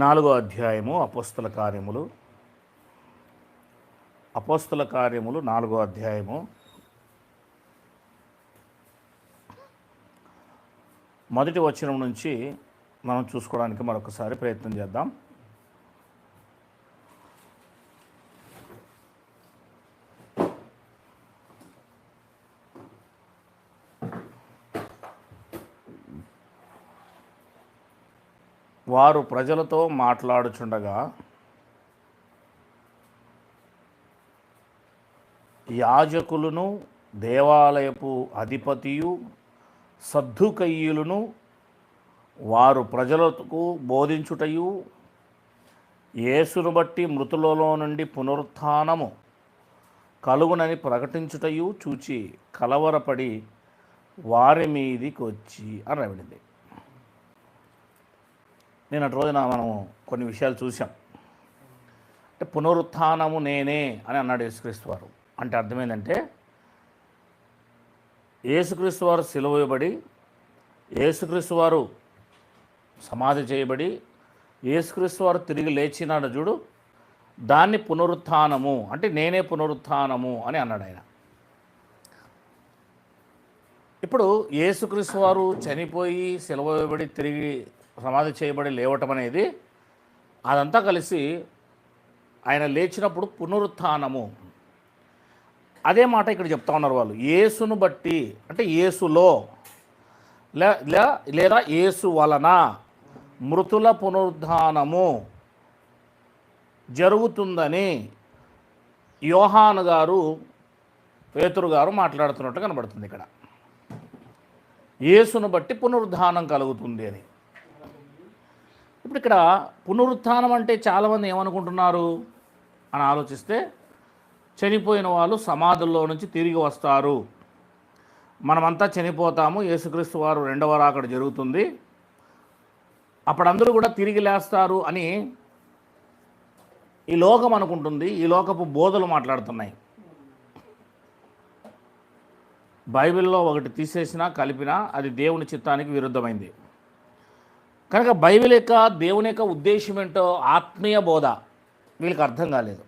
నాలుగో అధ్యాయము అపోస్తల కార్యములు 4వ అధ్యాయము మొదటి వచనం నుంచి మనం చూసుకోవడానికి మరొకసారి ప్రయత్నం చేద్దాం. వారు ప్రజలతో మాట్లాడుచుండగా యాజకులను దేవాలయపు అధిపతియు సద్దూకయ్యులను వారు ప్రజలకు బోధించుటయు యేసును బట్టి మృతులలో నుండి పునరుత్థానము కలుగునని ప్రకటించుటయు చూచి కలవరపడి వారి మీదికి వచ్చి అని రాబడింది. నిన్నటి రోజున మనం కొన్ని విషయాలు చూసాం. అంటే పునరుత్థానము నేనే అని అన్నాడు యేసుక్రీస్తు వారు. అంటే అర్థమైందంటే యేసుక్రీస్తు వారు సిలువ వేయబడి, యేసుక్రీస్తు వారు సమాధి చేయబడి, యేసుక్రీస్తు వారు తిరిగి లేచినాడు చూడు, దాన్ని పునరుత్థానము అంటే నేనే పునరుత్థానము అని అన్నాడు ఆయన. ఇప్పుడు యేసుక్రీస్తు వారు చనిపోయి సిలువ వేయబడి తిరిగి సమాధి చేయబడి లేవటం అనేది అదంతా కలిసి ఆయన లేచినప్పుడు పునరుత్థానము. అదే మాట ఇక్కడ చెప్తా ఉన్నారు వాళ్ళు. యేసును బట్టి అంటే యేసులో లేదా యేసు వలన మృతుల పునరుద్ధానము జరుగుతుందని యోహాను గారు, పేతురు గారు మాట్లాడుతున్నట్టు కనబడుతుంది ఇక్కడ. యేసును బట్టి పునరుద్ధానం కలుగుతుంది అని. ఇప్పుడు ఇక్కడ పునరుత్థానం అంటే చాలామంది ఏమనుకుంటున్నారు అని ఆలోచిస్తే, చనిపోయిన వాళ్ళు సమాధుల్లో నుంచి తిరిగి వస్తారు, మనమంతా చనిపోతాము, యేసుక్రీస్తు వారు రెండవ రాకడ జరుగుతుంది, అప్పుడు అందరూ కూడా తిరిగి లేస్తారు అని ఈ లోకం అనుకుంటుంది. ఈ లోకపు బోధలు మాట్లాడుతున్నాయి. బైబిల్లో ఒకటి తీసేసినా కలిపినా అది దేవుని చిత్తానికి విరుద్ధమైంది. కనుక బైబిల్ యొక్క దేవుని యొక్క ఉద్దేశం ఏంటో ఆత్మీయ బోధ వీళ్ళకి అర్థం కాలేదు.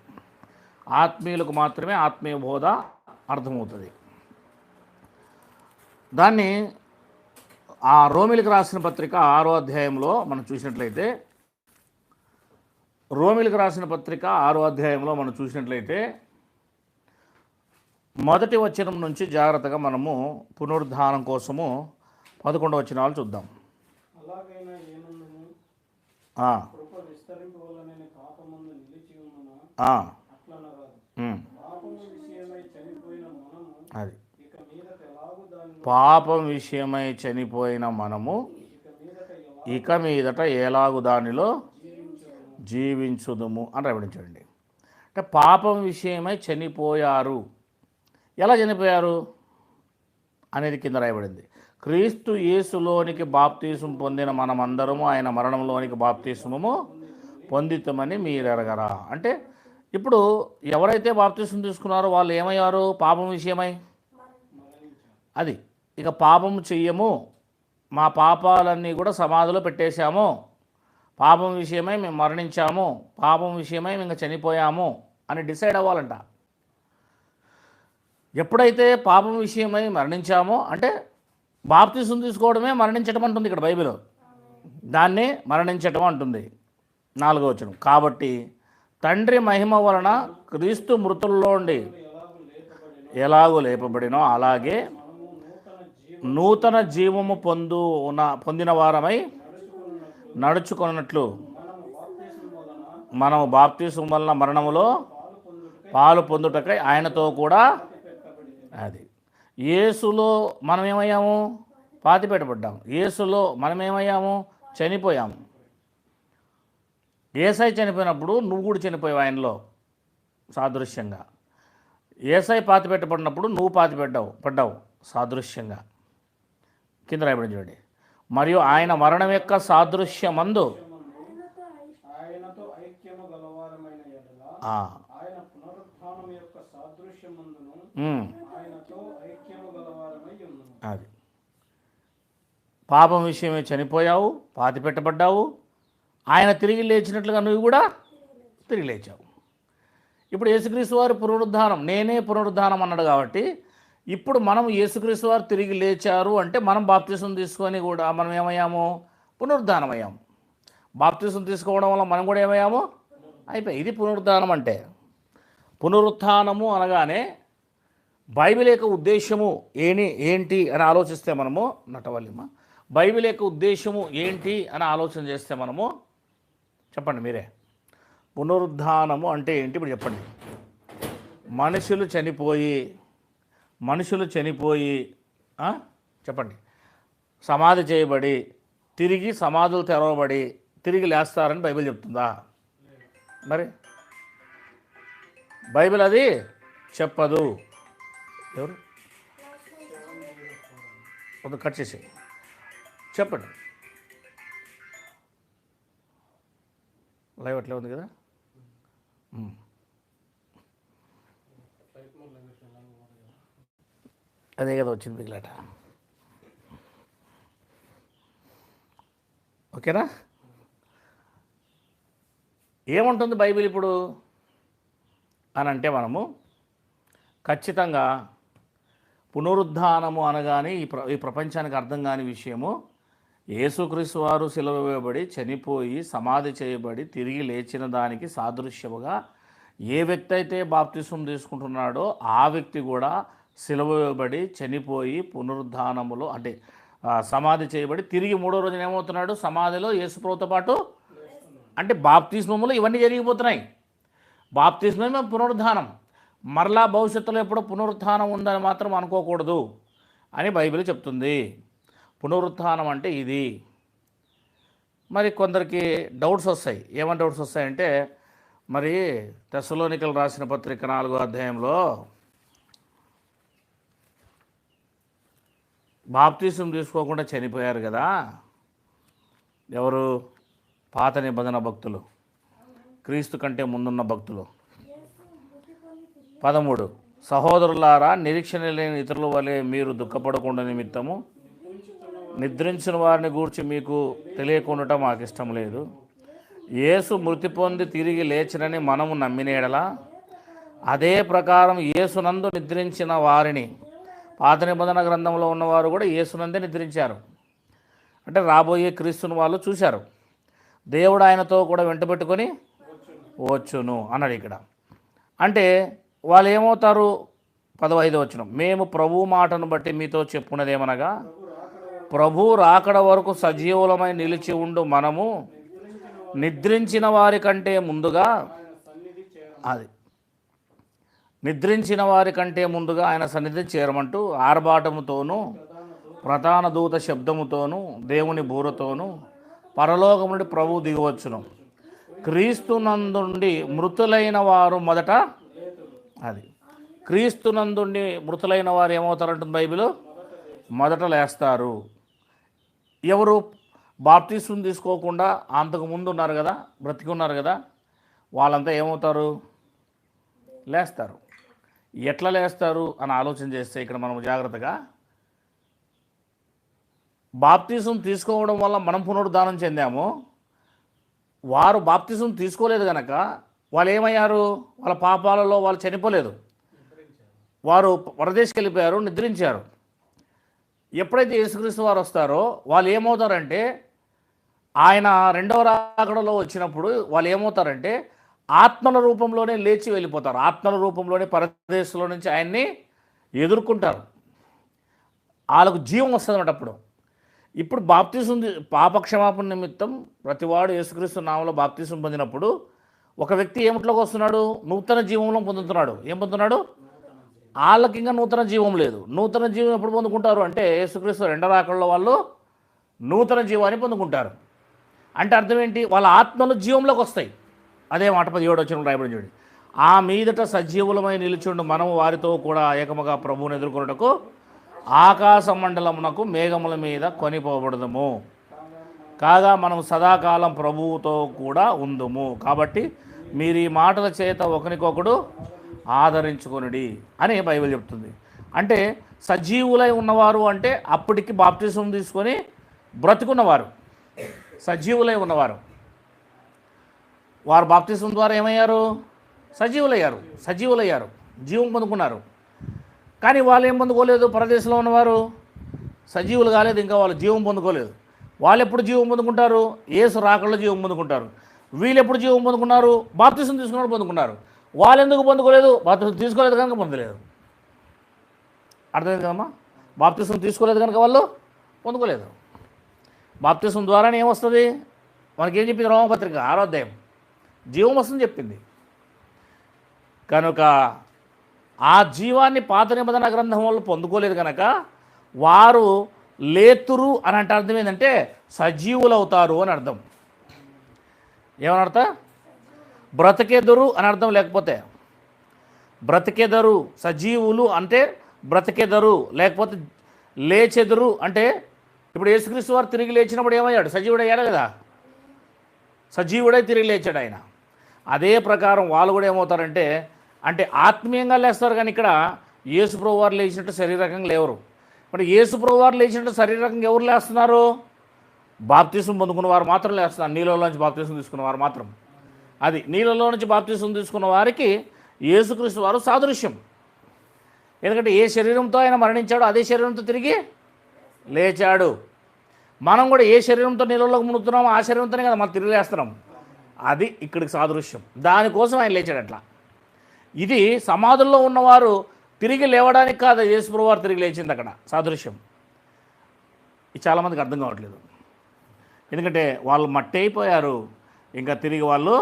ఆత్మీయులకు మాత్రమే ఆత్మీయ బోధ అర్థమవుతుంది. దాన్ని ఆ రోమిలకు రాసిన పత్రిక 6వ అధ్యాయంలో మనం చూసినట్లయితే, రోమిలకు రాసిన పత్రిక 6వ అధ్యాయంలో మనం చూసినట్లయితే మొదటి వచనం నుంచి జాగ్రత్తగా మనము పునరుద్ధానం కోసము 11వ వచనాలు చూద్దాం. అది పాపం విషయమై చనిపోయిన మనము ఇక మీదట ఎలాగు దానిలో జీవించుదుము అని రాబడించండి. అంటే పాపం విషయమై చనిపోయారు. ఎలా చనిపోయారు అనేది కింద రాయబడింది. క్రీస్తు యేసులోనికి బాప్తీసం పొందిన మనమందరము ఆయన మరణంలోనికి బాప్తీసము పొందితమని మీరు ఎరగరా. అంటే ఇప్పుడు ఎవరైతే బాప్తీసం తీసుకున్నారో వాళ్ళు ఏమయ్యారు? పాపం విషయమై అది ఇక పాపం చెయ్యము, మా పాపాలన్నీ కూడా సమాధిలో పెట్టేశాము, పాపం విషయమై మేము మరణించాము, పాపం విషయమై మేము చనిపోయాము అని డిసైడ్ అవ్వాలంట. ఎప్పుడైతే పాపం విషయమై మరణించామో అంటే బాప్తీసం తీసుకోవడమే మరణించటం అంటుంది ఇక్కడ బైబిల్. దాన్నే మరణించటం అంటుంది. 4వ వచనం. కాబట్టి తండ్రి మహిమ వలన క్రీస్తు మృతుల్లో ఉండి ఎలాగో లేపబడినో అలాగే నూతన జీవము పొందిన వారమై నడుచుకున్నట్లు మనము బాప్తీసం వలన మరణములో పాలు పొందుటకై ఆయనతో కూడా అది యేసులో మనం ఏమయ్యాము? పాతిపెట్టబడ్డాము. యేసులో మనం ఏమయ్యాము? చనిపోయాము. యేసై చనిపోయినప్పుడు నువ్వు కూడా చనిపోయావు ఆయనలో సాదృశ్యంగా. యేసై పాతిపెట్టబడినప్పుడు నువ్వు పడ్డావు సాదృశ్యంగా. కింద రాయబడి చూడండి. మరియు ఆయన మరణం యొక్క సాదృశ్యమందు అది పాపం విషయమే చనిపోయావు, పాతిపెట్టబడ్డావు, ఆయన తిరిగి లేచినట్లుగా నువ్వు కూడా తిరిగి లేచావు. ఇప్పుడు యేసుక్రీస్తు వారి పునరుద్ధానం, నేనే పునరుద్ధానం అన్నాడు కాబట్టి ఇప్పుడు మనం యేసుక్రీస్తు వారు తిరిగి లేచారు అంటే మనం బాప్తిసం తీసుకొని కూడా మనం ఏమయ్యాము? పునరుద్ధానం అయ్యాము. బాప్తిసం తీసుకోవడం వల్ల మనం కూడా ఏమయ్యాము? అయిపోయి. ఇది పునరుద్ధానం అంటే. పునరుత్థానము అనగానే బైబిల్ యొక్క ఉద్దేశము ఏంటి అని ఆలోచిస్తే మనము నటవల్లిమ బైబిల్ యొక్క ఉద్దేశము ఏంటి అని ఆలోచన చేస్తే మనము చెప్పండి మీరే. పునరుద్ధానము అంటే ఏంటి ఇప్పుడు చెప్పండి. మనుషులు చనిపోయి చెప్పండి సమాధి చేయబడి తిరిగి సమాధులు తెరవబడి తిరిగి లేస్తారని బైబిల్ చెప్తుందా? మరి బైబిల్ అది చెప్పదు. ఎవరు కొంత కట్ చేసి చెప్పండి. లైవ్ అట్లే ఉంది కదా. అదే కదా వచ్చింది మిగిలాట. ఓకేనా? ఏముంటుంది బైబిల్ ఇప్పుడు అని అంటే మనము ఖచ్చితంగా పునరుద్ధానము అనగానే ఈ ప్రపంచానికి అర్థం కాని విషయము యేసుక్రీస్తు వారు సిలువ వేయబడి చనిపోయి సమాధి చేయబడి తిరిగి లేచిన దానికి సాదృశ్యముగా ఏ వ్యక్తి అయితే బాప్తిసం తీసుకుంటున్నాడో ఆ వ్యక్తి కూడా సిలువ వేయబడి చనిపోయి పునరుద్ధానములో అంటే సమాధి చేయబడి తిరిగి మూడో రోజున ఏమవుతున్నాడు? సమాధిలో యేసుప్రభుతో పాటు. అంటే బాప్తిస్మములు ఇవన్నీ జరిగిపోతున్నాయి. బాప్తిస్మమే పునరుద్ధానం. మరలా భవిష్యత్తులో ఎప్పుడో పునరుత్థానం ఉందని మాత్రం అనుకోకూడదు అని బైబిల్ చెప్తుంది. పునరుత్థానం అంటే ఇది. మరి కొందరికి డౌట్స్ వస్తాయి. ఏమని డౌట్స్ వస్తాయంటే మరి తెస్సలోనికలు రాసిన పత్రిక 4వ అధ్యాయంలో బాప్తిసం తీసుకోకుండా చనిపోయారు కదా ఎవరు? పాత నిబంధన భక్తులు, క్రీస్తు కంటే ముందున్న భక్తులు. 13 సహోదరులారా, నిరీక్షణ లేని ఇతరుల వలె మీరు దుఃఖపడకుండా నిమిత్తము నిద్రించిన వారిని గూర్చి మీకు తెలియకుండా మాకు ఇష్టం లేదు. యేసు మృతి పొంది తిరిగి లేచినని మనము నమ్మినేడలా అదే ప్రకారం యేసునందు నిద్రించిన వారిని, పాత నిబంధన గ్రంథంలో ఉన్నవారు కూడా యేసునందే నిద్రించారు. అంటే రాబోయే క్రీస్తుని వాళ్ళు చూశారు. దేవుడు ఆయనతో కూడా వెంటబెట్టుకొని వచ్చును అన్నాడు ఇక్కడ. అంటే వాళ్ళు ఏమవుతారు? 15వ వచనం, మేము ప్రభు మాటను బట్టి మీతో చెప్పున్నదేమనగా ప్రభు రాకడ వరకు సజీవులమై నిలిచి ఉండు మనము నిద్రించిన వారి కంటే ముందుగా ఆయన సన్నిధి చేరమంటూ ఆర్భాటముతోనూ ప్రధాన దూత శబ్దముతోనూ దేవుని బూరతోనూ పరలోకము నుండి ప్రభువు దిగవచ్చును. క్రీస్తునందుండి మృతులైన వారు మొదట క్రీస్తునందుండి మృతులైన వారు ఏమవుతారంటుంది బైబిల్? మొదట లేస్తారు. ఎవరు? బాప్తిసం తీసుకోకుండా అంతకుముందు ఉన్నారు కదా, బ్రతికి ఉన్నారు కదా, వాళ్ళంతా ఏమవుతారు? లేస్తారు. ఎట్లా లేస్తారు అని ఆలోచన చేస్తే ఇక్కడ మనం జాగ్రత్తగా బాప్తిసం తీసుకోవడం వల్ల మనం పునరుద్ధానం చెందాము. వారు బాప్తిసం తీసుకోలేదు కనుక వాళ్ళు ఏమయ్యారు? వాళ్ళ పాపాలలో వాళ్ళు చనిపోలేదు, వారు పరదేశికి వెళ్ళిపోయారు, నిద్రించారు. ఎప్పుడైతే యేసుక్రీస్తు వారు వస్తారో వాళ్ళు ఏమవుతారంటే ఆయన రెండవ రాకడలో వచ్చినప్పుడు వాళ్ళు ఏమవుతారంటే ఆత్మల రూపంలోనే లేచి వెళ్ళిపోతారు. ఆత్మల రూపంలోనే పరదేశంలో నుంచి ఆయన్ని ఎదుర్కొంటారు. వాళ్ళకు జీవం వస్తుంది అన్నమాట. అప్పుడు ఇప్పుడు బాప్తిసం పాపక్షమాపణ నిమిత్తం ప్రతివాడు యేసుక్రీస్తు నామములో బాప్తిసం పొందినప్పుడు ఒక వ్యక్తి ఏమిట్లోకి వస్తున్నాడు? నూతన జీవంలో పొందుతున్నాడు. ఏం పొందుతున్నాడు? వాళ్ళకి ఇంకా నూతన జీవం లేదు. నూతన జీవం ఎప్పుడు పొందుకుంటారు అంటే యేసుక్రీస్తు రెండవ రాకడలో వాళ్ళు నూతన జీవాన్ని పొందుకుంటారు. అంటే అర్థం ఏంటి? వాళ్ళ ఆత్మలు జీవంలోకి వస్తాయి. అదే మాట 17వ వచనంలో రాయబడి చూడండి, ఆ మీదట సజీవులమై నిలిచుండు మనము వారితో కూడా ఏకముగా ప్రభువుని ఎదుర్కొనుటకు ఆకాశ మండలమునకు మేఘముల మీద కొనిపోబడదుము. కాగా మనం సదాకాలం ప్రభువుతో కూడా ఉందుము. కాబట్టి మీరు ఈ మాటల చేత ఒకరికొకడు ఆదరించుకొనుడి అని బైబిల్ చెప్తుంది. అంటే సజీవులై ఉన్నవారు అంటే అప్పటికి బాప్తిసం తీసుకొని బ్రతికున్నవారు, సజీవులై ఉన్నవారు. వారు బాప్తిస్మం ద్వారా ఏమయ్యారు? సజీవులయ్యారు, జీవం పొందుకున్నారు. కానీ వాళ్ళు ఏం పొందుకోలేదు? పరదేశంలో ఉన్నవారు సజీవులు కాలేదు, ఇంకా వాళ్ళు జీవం పొందుకోలేదు. వాళ్ళు ఎప్పుడు జీవం పొందుకుంటారు? యేసు రాకడలో జీవం పొందుకుంటారు. వీళ్ళు ఎప్పుడు జీవం పొందుకున్నారు? బాప్తిస్మం తీసుకున్నప్పుడు పొందుకున్నారు. వాళ్ళు ఎందుకు పొందుకోలేదు? బాప్తిస్మం తీసుకోలేదు కనుక పొందలేదు. అర్థమైంది కదమ్మా? బాప్తిస్మం తీసుకోలేదు కనుక వాళ్ళు పొందుకోలేదు. బాప్తిస్మం ద్వారానే ఏమొస్తుంది? మనకేం చెప్పింది రోమపత్రిక 6వ అధ్యాయం? జీవం వస్తుంది చెప్పింది. కనుక ఆ జీవాన్ని పాత నిబంధన గ్రంథం వాళ్ళు పొందుకోలేదు కనుక వారు లేతురు అని అంటే అర్థం ఏంటంటే సజీవులు అవుతారు అని అర్థం. ఏమని అర్థం? బ్రతికెదరు అని అర్థం. లేకపోతే బ్రతికెదరు, సజీవులు అంటే బ్రతికెదరు, లేకపోతే లేచెదరు అంటే ఇప్పుడు యేసుక్రీస్తు వారు తిరిగి లేచినప్పుడు ఏమయ్యాడు? సజీవుడయ్యాడు కదా, సజీవుడై తిరిగి లేచాడు ఆయన. అదే ప్రకారం వాళ్ళు కూడా ఏమవుతారంటే అంటే ఆత్మీయంగా లేస్తారు. కానీ ఇక్కడ యేసుప్రభు వారు లేచినట్టు శరీరకంగా లేవరు. మరి యేసుప్రభు వారు లేచినట్టు శరీరకంగా ఎవరు లేస్తున్నారు? బాప్తిస్మం పొందుకున్న వారు మాత్రం లేస్తున్నారు. నీళ్ళలో నుంచి బాప్తిస్మం తీసుకున్న వారు మాత్రం. అది నీళ్ళలో నుంచి బాప్తిస్మం తీసుకున్న వారికి యేసుక్రీస్తు వారు సాదృశ్యం. ఎందుకంటే ఏ శరీరంతో ఆయన మరణించాడో అదే శరీరంతో తిరిగి లేచాడు. మనం కూడా ఏ శరీరంతో నీళ్ళలోకి మునుగుతున్నామో ఆ శరీరంతోనే కదా మనం తిరిగి లేస్తున్నాం. అది ఇక్కడికి సాదృశ్యం. దానికోసం ఆయన లేచాడు. అట్లా ఇది సమాధుల్లో ఉన్నవారు తిరిగి లేవడానికి కాదు, యేసుప్రభు వారు తిరిగి లేచింది అక్కడ సాదృశ్యం. ఇది చాలామందికి అర్థం కావట్లేదు. ఎందుకంటే వాళ్ళు మట్టి అయిపోయారు, ఇంకా తిరిగి వాళ్ళు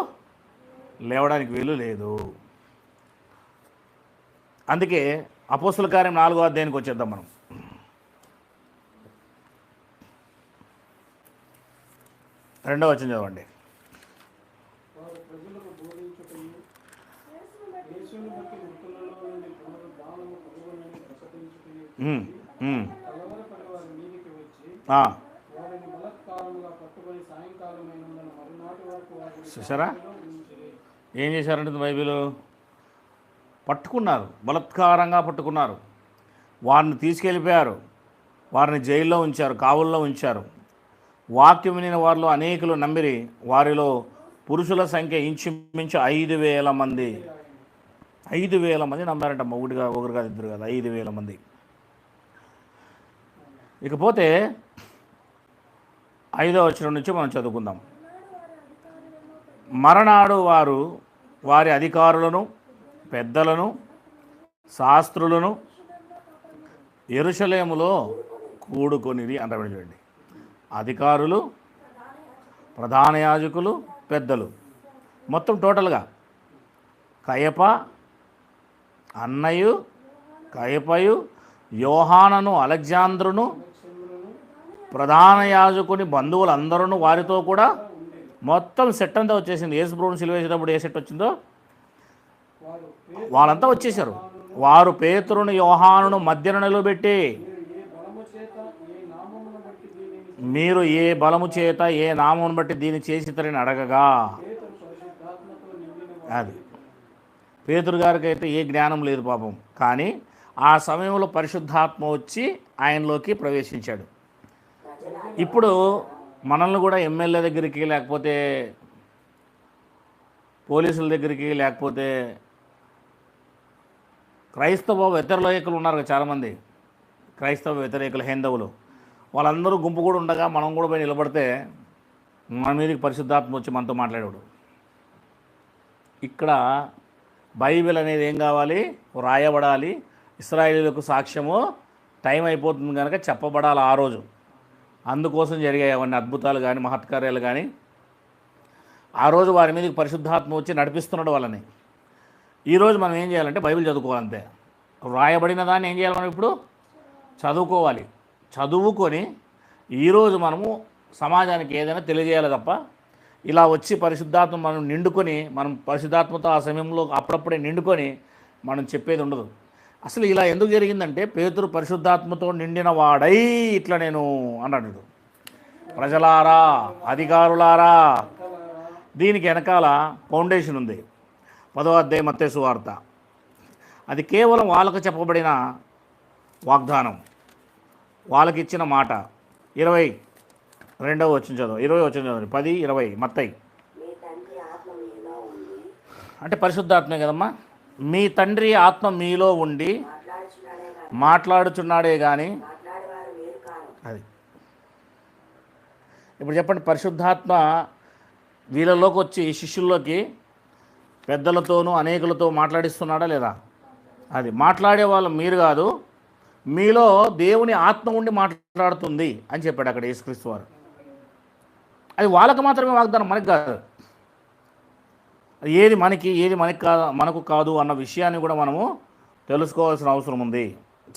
లేవడానికి వీలు లేదు. అందుకే అపోస్తుల కార్యం 4వ అధ్యాయానికి వచ్చేద్దాం మనం. రెండవ వచనం చదవండి. చూసారా ఏం చేశారంటే బైబిల్? పట్టుకున్నారు, బలత్కారంగా పట్టుకున్నారు, వారిని తీసుకెళ్ళిపోయారు, వారిని జైల్లో ఉంచారు, కావుల్లో ఉంచారు. వాక్యం వినిన వారిలో అనేకులు నమ్మిరి. వారిలో పురుషుల సంఖ్య ఇంచుమించు 5,000 మంది. 5,000 మంది నమ్మారంట. ఒకరు కాదు, ఇద్దరు కాదు, 5,000 మంది. ఇకపోతే 5వ వచనం నుంచి మనం చదువుకుందాం. మరనాడు వారు వారి అధికారులను, పెద్దలను, శాస్త్రులను యెరూషలేములో కూడుకొనిది అంటారు. చూడండి, అధికారులు, ప్రధాన యాజకులు, పెద్దలు, మొత్తం టోటల్గా కయప, అన్నయు, కయపయు, యోహానను, అలెగ్జాంద్రును, ప్రధాన యాజకుని బంధువులందరూ వారితో కూడా మొత్తం సెట్ అంతా వచ్చేసింది. యేసుప్రభువుని సిలువ వేసేటప్పుడు ఏ సెట్ వచ్చిందో వాళ్ళంతా వచ్చేసారు. వారు పేతురును, యోహానును మధ్యన నిలబెట్టి, మీరు ఏ బలము చేత ఏ నామమును బట్టి దీన్ని చేసితరని అడగగా, అది పేతురు గారికి అయితే ఏ జ్ఞానం లేదు పాపం, కానీ ఆ సమయంలో పరిశుద్ధాత్మ వచ్చి ఆయనలోకి ప్రవేశించాడు. ఇప్పుడు మనల్ని కూడా ఎమ్మెల్యే దగ్గరికి, లేకపోతే పోలీసుల దగ్గరికి, లేకపోతే క్రైస్తవ వ్యతిరేకులు ఉన్నారు కదా చాలామంది, క్రైస్తవ వ్యతిరేకులు, హైందవులు, వాళ్ళందరూ గుంపు కూడా ఉండగా మనం కూడా పోయి నిలబడితే మన మీదకి పరిశుద్ధాత్మ వచ్చి మనతో మాట్లాడాడు. ఇక్కడ బైబిల్ అనేది ఏం కావాలి? రాయబడాలి. ఇశ్రాయేలీయులకు సాక్ష్యము టైం అయిపోతుంది కనుక చెప్పబడాలి ఆ రోజు. అందుకోసం జరిగాయి అవన్నీ అద్భుతాలు కానీ మహత్కార్యాలు కానీ. ఆ రోజు వారి మీదకి పరిశుద్ధాత్మ వచ్చి నడిపిస్తున్నాడు వాళ్ళని. ఈరోజు మనం ఏం చేయాలంటే బైబిల్ చదువుకోవాలంతే. రాయబడిన దాన్ని ఏం చేయాలి? మనం ఇప్పుడు చదువుకోవాలి. చదువుకొని ఈరోజు మనము సమాజానికి ఏదైనా తెలియజేయాలి తప్ప ఇలా వచ్చి పరిశుద్ధాత్మ మనం నిండుకొని, మనం పరిశుద్ధాత్మతో ఆ సమయంలో అప్పుడప్పుడే నిండుకొని మనం చెప్పేది ఉండదు. అసలు ఇలా ఎందుకు జరిగిందంటే పేతురు పరిశుద్ధాత్మతో నిండిన వాడై ఇట్లా నేను అన్నాడు. ప్రజలారా, అధికారులారా, దీనికి వెనకాల ఫౌండేషన్ ఉంది. 10వ అధ్యాయం మత్తయి సువార్త. అది కేవలం వాళ్ళకు చెప్పబడిన వాగ్దానం, వాళ్ళకి ఇచ్చిన మాట. 22వ వచనం చదువు, 20వ వచనం చదువు, 10, 20 మత్తయి. అంటే పరిశుద్ధాత్మే కదమ్మా. మీ తండ్రి ఆత్మ మీలో ఉండి మాట్లాడుచున్నాడే కానీ అది. ఇప్పుడు చెప్పండి, పరిశుద్ధాత్మ వీళ్ళలోకి వచ్చి శిష్యుల్లోకి పెద్దలతోనూ అనేకులతో మాట్లాడిస్తున్నాడా లేదా? అది మాట్లాడే వాళ్ళు మీరు కాదు, మీలో దేవుని ఆత్మ ఉండి మాట్లాడుతుంది అని చెప్పాడు అక్కడ యేసుక్రీస్తు వారు. అది వాళ్ళకు మాత్రమే వాగ్దానం, మనకి కాదు. ఏది మనకి కాదు, మనకు కాదు అన్న విషయాన్ని కూడా మనము తెలుసుకోవాల్సిన అవసరం ఉంది.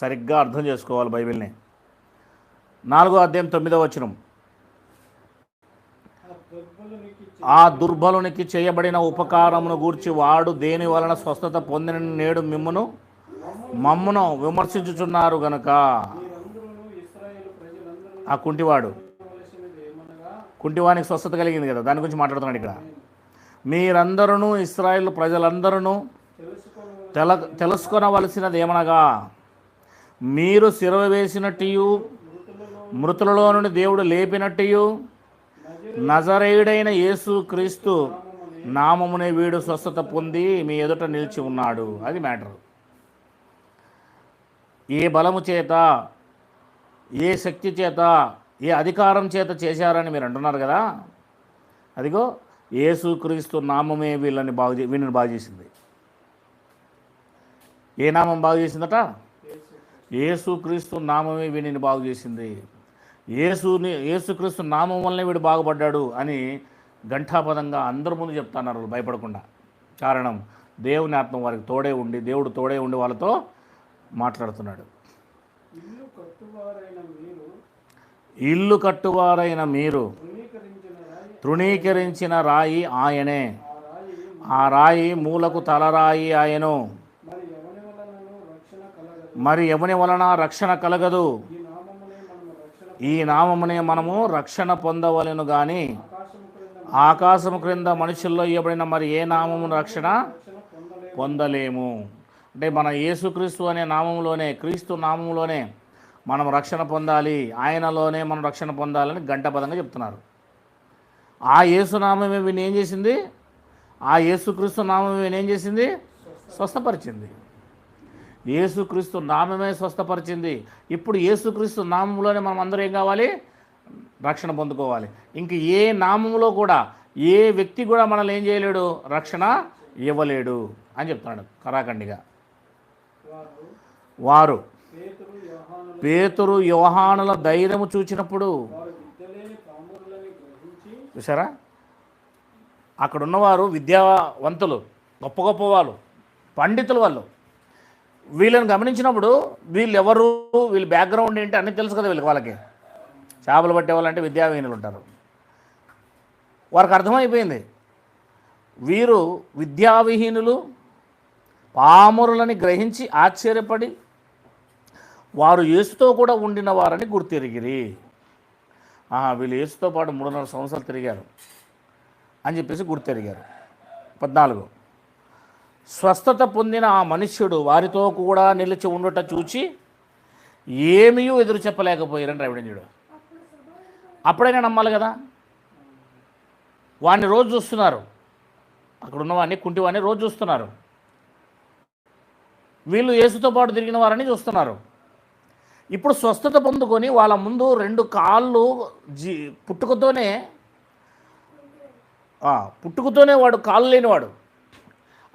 సరిగ్గా అర్థం చేసుకోవాలి బైబిల్ని. 4వ అధ్యాయం 9వ వచనం, ఆ దుర్బలునికి చేయబడిన ఉపకారమును గూర్చి వాడు దేని వలన స్వస్థత పొందిన నేడు మమ్మును విమర్శించుచున్నారు గనుక. ఆ కుంటివానికి స్వస్థత కలిగింది కదా, దాని గురించి మాట్లాడుతున్నాడు ఇక్కడ. మీరందరూ ఇశ్రాయేలు ప్రజలందరూ తెలుసుకొనవలసినది ఏమనగా, మీరు సిలువ వేసినట్టు మృతులలో నుండి దేవుడు లేపినట్టు నజరేయుడైన యేసు క్రీస్తు నామమునే వీడు స్వస్థత పొంది మీ ఎదుట నిలిచి ఉన్నాడు. అది మ్యాటర్. ఏ బలము చేత, ఏ శక్తి చేత, ఏ అధికారం చేత చేశారని మీరు అంటున్నారు కదా, అదిగో యేసుక్రీస్తు నామమే వీళ్ళని వీళ్ళని బాగు చేసింది. ఏ నామం బాగు చేసిందట? యేసుక్రీస్తు నామమే వీడిని బాగు చేసింది. యేసుక్రీస్తు నామం వల్లనే వీడు బాగుపడ్డాడు అని ఘంటాపదంగా అందరి ముందు చెప్తున్నారు భయపడకుండా. కారణం, దేవుని ఆత్మ వారికి తోడే ఉండి, దేవుడు తోడే ఉండి వాళ్ళతో మాట్లాడుతున్నాడు. ఇల్లు కట్టువారైన మీరు తృణీకరించిన రాయి ఆయనే, ఆ రాయి మూలకు తలరాయి ఆయను. మరి ఎవని వలన రక్షణ కలగదు? ఈ నామమునే మనము రక్షణ పొందవలెను గాని ఆకాశము క్రింద మనుషుల్లో ఇవ్వబడిన మరి ఏ నామము రక్షణ పొందలేము. అంటే మన యేసుక్రీస్తు అనే నామంలోనే, క్రీస్తు నామంలోనే మనం రక్షణ పొందాలి, ఆయనలోనే మనం రక్షణ పొందాలని గంటపదంగా చెప్తున్నారు. ఆ యేసునామమే వీని ఏం చేసింది? ఆ యేసుక్రీస్తు నామమే వీని ఏం చేసింది? స్వస్థపరిచింది. యేసుక్రీస్తు నామమే స్వస్థపరిచింది. ఇప్పుడు యేసుక్రీస్తు నామంలోనే మనం అందరూ ఏం కావాలి? రక్షణ పొందుకోవాలి. ఇంక ఏ నామంలో కూడా ఏ వ్యక్తి కూడా మనల్ని ఏం చేయలేడు, రక్షణ ఇవ్వలేడు అని చెప్తున్నాడు కరాఖండిగా. వారు పేతురు యోహానుల ధైర్యము చూచినప్పుడు, చూసారా, అక్కడ ఉన్నవారు విద్యావంతులు, గొప్ప గొప్ప వాళ్ళు, పండితులు. వాళ్ళు వీళ్ళని గమనించినప్పుడు వీళ్ళు ఎవరు, వీళ్ళ బ్యాక్గ్రౌండ్ ఏంటి అన్నీ తెలుసు కదా వాళ్ళకి. చేపలు పట్టే వాళ్ళంటే విద్యావిహీనులు ఉంటారు. వారికి అర్థమైపోయింది, వీరు విద్యావిహీనులు, పామరులని గ్రహించి ఆశ్చర్యపడి వారు యేసుతో కూడా ఉండిన వారని గుర్తిరిగిరి. వీళ్ళు యేసుతో పాటు 3.5 సంవత్సరాలు తిరిగారు అని చెప్పేసి గుర్తిరిగారు. 14, స్వస్థత పొందిన ఆ మనుష్యుడు వారితో కూడా నిలిచి ఉండుట చూచి ఏమీ ఎదురు చెప్పలేకపోయారని రావిడంజుడు. అప్పుడైనా నమ్మాలి కదా. వాడిని రోజు చూస్తున్నారు, అక్కడ ఉన్నవాడిని, కుంటివాడిని రోజు చూస్తున్నారు. వీళ్ళు యేసుతో పాటు తిరిగిన వారని చూస్తున్నారు. ఇప్పుడు స్వస్థత పొందుకొని వాళ్ళ ముందు 2 కాళ్ళు పుట్టుకతోనే వాడు కాళ్ళు లేనివాడు,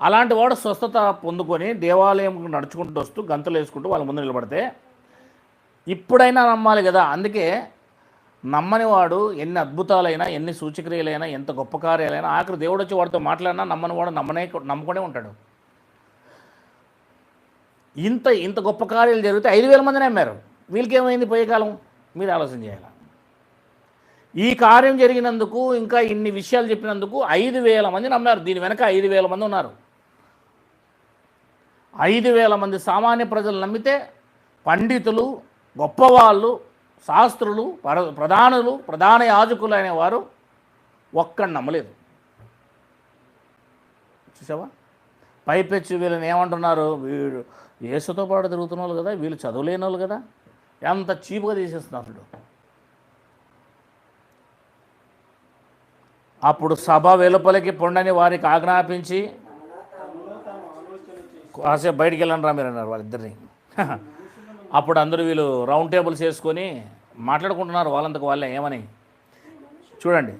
అలాంటి వాడు స్వస్థత పొందుకొని దేవాలయం నడుచుకుంటూ వస్తూ గంతులు వేసుకుంటూ వాళ్ళ ముందు నిలబడితే ఇప్పుడైనా నమ్మాలి కదా. అందుకే నమ్మని వాడు ఎన్ని అద్భుతాలైనా, ఎన్ని సూచక్రియలైనా, ఎంత గొప్ప కార్యాలైనా, ఆఖరి దేవుడు వచ్చి వాడితో మాట్లాడినా నమ్మని వాడు నమ్ముకునే ఉంటాడు. ఇంత గొప్ప కార్యాలు జరిగితే 5,000 మందిని నమ్మారు. వీళ్ళకేమైంది పోయే కాలం? మీరు ఆలోచన చేయాలి. ఈ కార్యం జరిగినందుకు, ఇంకా ఇన్ని విషయాలు చెప్పినందుకు 5,000 మంది నమ్మారు. దీని వెనక 5,000 మంది ఉన్నారు. 5,000 మంది సామాన్య ప్రజలు నమ్మితే పండితులు, గొప్పవాళ్ళు, శాస్త్రులు, ప్రధాన యాజకులు అనేవారు ఒక్కడు నమ్మలేదు. చూసావా? పైపెచ్చి వీళ్ళని ఏమంటున్నారు, వీడు యేసుతో పాటు తిరుగుతున్న వాళ్ళు కదా, వీళ్ళు చదువులేని వాళ్ళు కదా, ఎంత చీపుగా తీసేస్తున్నారు. అప్పుడు సభ వెలుపలికి పొండని వారికి ఆజ్ఞాపించి కాసేపు బయటికి వెళ్ళండి రా మీరు అన్నారు వాళ్ళిద్దరిని. అప్పుడు అందరూ వీళ్ళు రౌండ్ టేబుల్స్ వేసుకొని మాట్లాడుకుంటున్నారు వాళ్ళంతకు వాళ్ళే ఏమని. చూడండి,